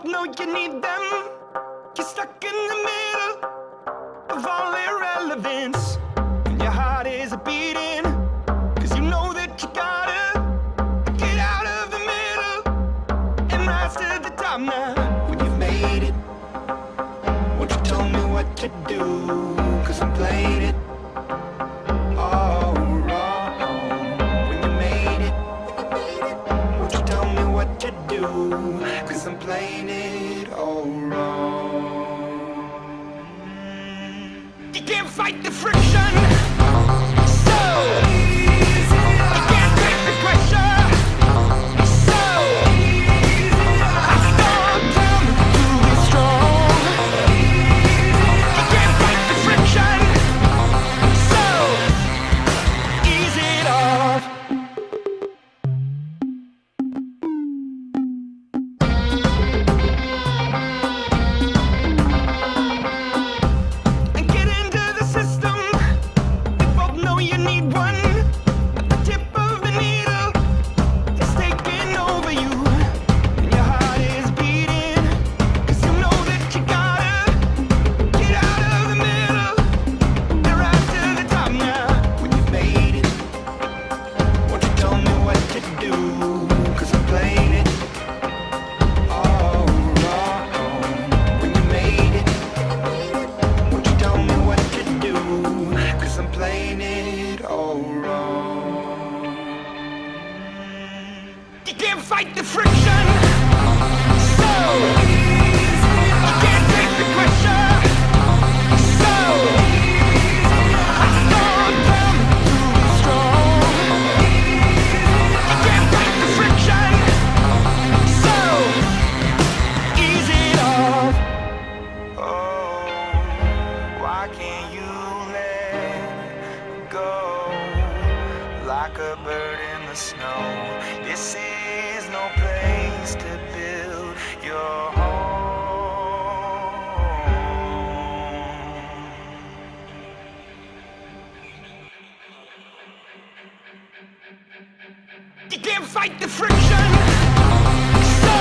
know you need them. You're stuck in the middle of all irrelevance, and your heart is beating, 'cause you know that you gotta get out of the middle and rise to the top now. When you've made it, won't you tell me what to do? 'Cause I'm playing it all wrong. When you made it, won't you tell me what to do? 'Cause I'm playing it all wrong. You can't fight the friction, so you can't take the pressure, so I don't tell me to be strong. You can't fight the friction, so ease it off. And get into the system. We both know you need one. The tip of the needle is taking over you, and your heart is beating, 'cause you know that you gotta get out of the middle and rise to the top now. When you've made it, won't you tell me what to do? 'Cause I'm playing it all wrong. When you made it, won't you tell me what to do? 'Cause I'm playing it all wrong. You can't fight the friction, so you can't take the pressure, so I don't tell me to be strong. You can't fight the friction, so ease it off. Oh, why can't you let go like a bird in the snow? This is no place to build your home. You can't fight the friction, so